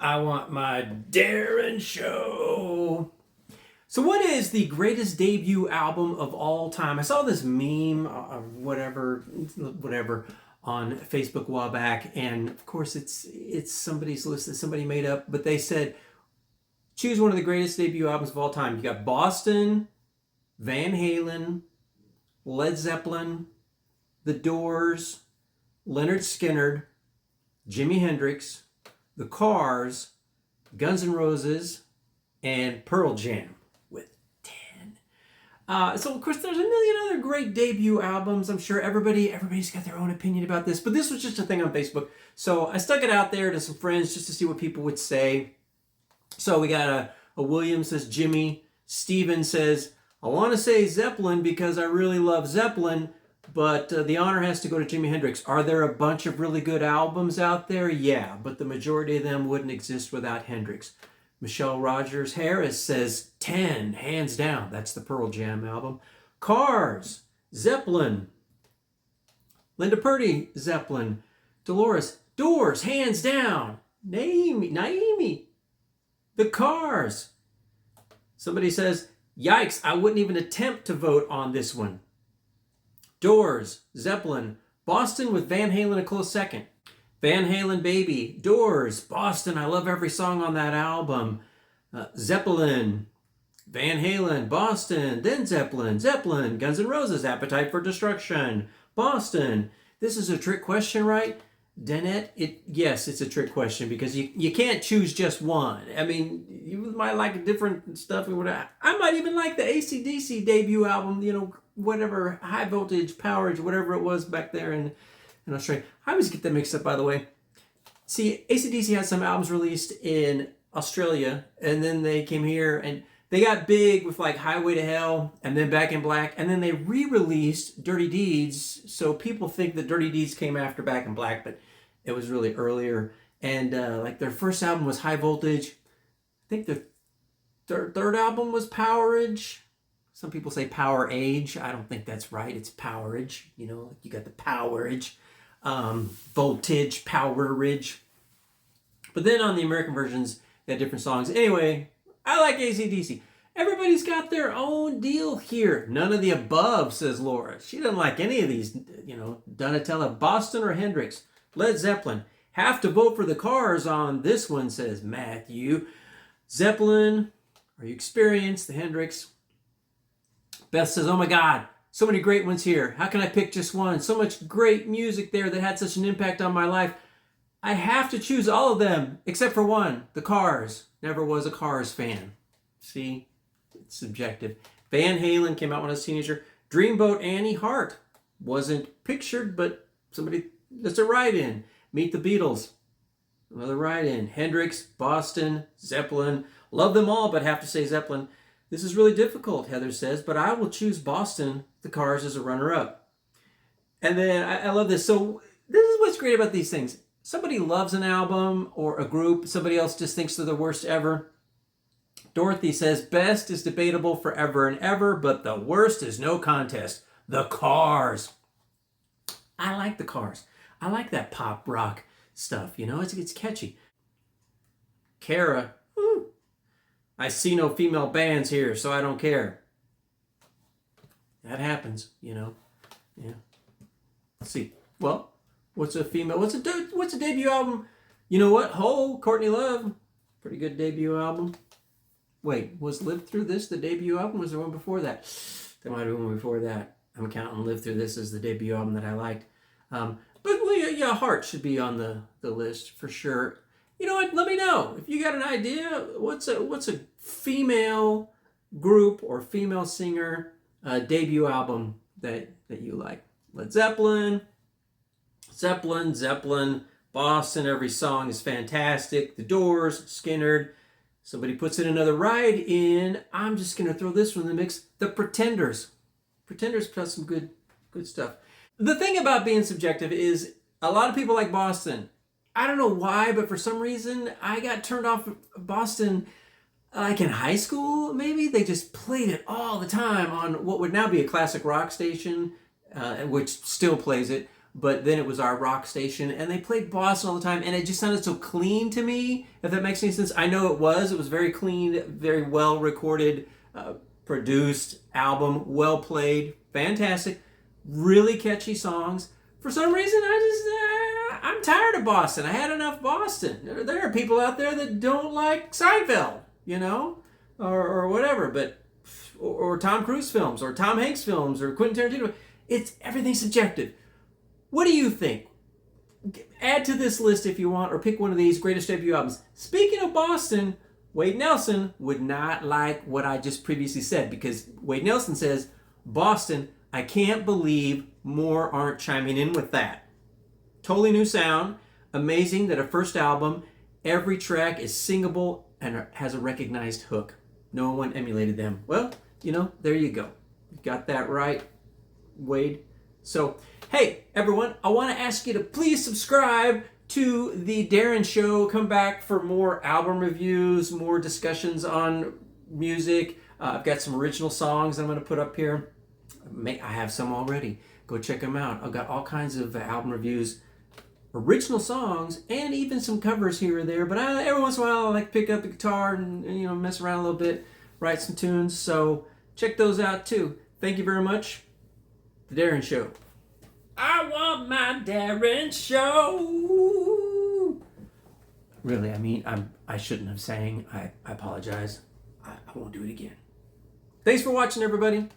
I want my DARIN show. So what is the greatest debut album of all time? I saw this meme, whatever, on Facebook a while back, and of course it's somebody's list that somebody made up, but they said, choose one of the greatest debut albums of all time. You got Boston, Van Halen, Led Zeppelin, The Doors, Leonard Skinner, Jimi Hendrix, The Cars, Guns N' Roses, and Pearl Jam with 10. So of course there's a million other great debut albums. I'm sure everybody's got their own opinion about this, but this was just a thing on Facebook. So I stuck it out there to some friends just to see what people would say. So we got a William says Jimmy. Steven says, I want to say Zeppelin because I really love Zeppelin, but the honor has to go to Jimi Hendrix. Are there a bunch of really good albums out there? Yeah, but the majority of them wouldn't exist without Hendrix. Michelle Rogers Harris says 10, hands down. That's the Pearl Jam album. Cars, Zeppelin. Linda Purdy, Zeppelin. Dolores, Doors, hands down. Naomi, The Cars. Somebody says, yikes, I wouldn't even attempt to vote on this one. Doors, Zeppelin, Boston with Van Halen a close second. Van Halen, Baby, Doors, Boston, I love every song on that album. Zeppelin, Van Halen, Boston, then Zeppelin, Guns N' Roses, Appetite for Destruction, Boston. This is a trick question, right? Danette, yes, it's a trick question because you can't choose just one. I mean, you might like different stuff. I might even like the AC/DC debut album, whatever, High Voltage, Powerage, whatever it was back there in Australia. I always get that mixed up, by the way. See, AC/DC had some albums released in Australia, and then they came here, and they got big with like Highway to Hell, and then Back in Black, and then they re-released Dirty Deeds, so people think that Dirty Deeds came after Back in Black, but it was really earlier. And like their first album was High Voltage. I think their third album was Powerage. Some people say Power Age. I don't think that's right. It's Powerage. You got the Powerage, Voltage, Powerage. But then on the American versions, they had different songs. Anyway, I like AC/DC. Everybody's got their own deal here. None of the above, says Laura. She doesn't like any of these, Donatella. Boston or Hendrix. Led Zeppelin. Have to vote for the Cars on this one, says Matthew. Zeppelin. Are you experienced? The Hendrix. Beth says, oh my God, so many great ones here. How can I pick just one? So much great music there that had such an impact on my life. I have to choose all of them, except for one, the Cars. Never was a Cars fan. See, it's subjective. Van Halen came out when I was a teenager. Dreamboat Annie Hart. Wasn't pictured, but that's a write-in. Meet the Beatles. Another write-in. Hendrix, Boston, Zeppelin. Love them all, but have to say Zeppelin. This is really difficult, Heather says, but I will choose Boston, the Cars, as a runner-up. And then I love this. So this is what's great about these things. Somebody loves an album or a group. Somebody else just thinks they're the worst ever. Dorothy says, best is debatable forever and ever, but the worst is no contest. The Cars. I like the Cars. I like that pop rock stuff. It's catchy. Kara, I see no female bands here, so I don't care. That happens, Yeah. Let's see. Well, what's a debut album? You know what? Hole, Courtney Love. Pretty good debut album. Wait, was Live Through This the debut album? Was there one before that? There might have been one before that. I'm counting Live Through This as the debut album that I liked. But yeah, Heart should be on the list for sure. You know what? Let me know if you got an idea. What's a female group or female singer debut album that you like? Led Zeppelin, Boston. Every song is fantastic. The Doors, Skynyrd. Somebody puts in another ride in. I'm just gonna throw this one in the mix. The Pretenders. Pretenders put some good stuff. The thing about being subjective is a lot of people like Boston. I don't know why, but for some reason, I got turned off Boston like in high school, maybe. They just played it all the time on what would now be a classic rock station, which still plays it. but then it was our rock station, and they played Boston all the time, and it just sounded so clean to me, if that makes any sense. I know it was very clean, very well recorded, produced album, well played, fantastic, really catchy songs. For some reason, I'm tired of Boston. I had enough Boston. There are people out there that don't like Seinfeld, you know, or whatever, but or Tom Cruise films, or Tom Hanks films, or Quentin Tarantino. It's everything's subjective. What do you think? Add to this list if you want, or pick one of these greatest debut albums. Speaking of Boston, Wade Nelson would not like what I just previously said, because Wade Nelson says, Boston, I can't believe more aren't chiming in with that. Totally new sound. Amazing that a first album, every track is singable and has a recognized hook. No one emulated them. Well, you know, there you go. You got that right, Wade. So, hey, everyone, I want to ask you to please subscribe to the Darren Show. Come back for more album reviews, more discussions on music. I've got some original songs I'm going to put up here. I have some already. Go check them out. I've got all kinds of album reviews, original songs, and even some covers here or there. But every once in a while, I like to pick up the guitar and you know, mess around a little bit, write some tunes. So check those out too. Thank you very much. The Darren Show. I want my Darren Show. Really, I mean, I shouldn't have sang. I apologize. I won't do it again. Thanks for watching, everybody.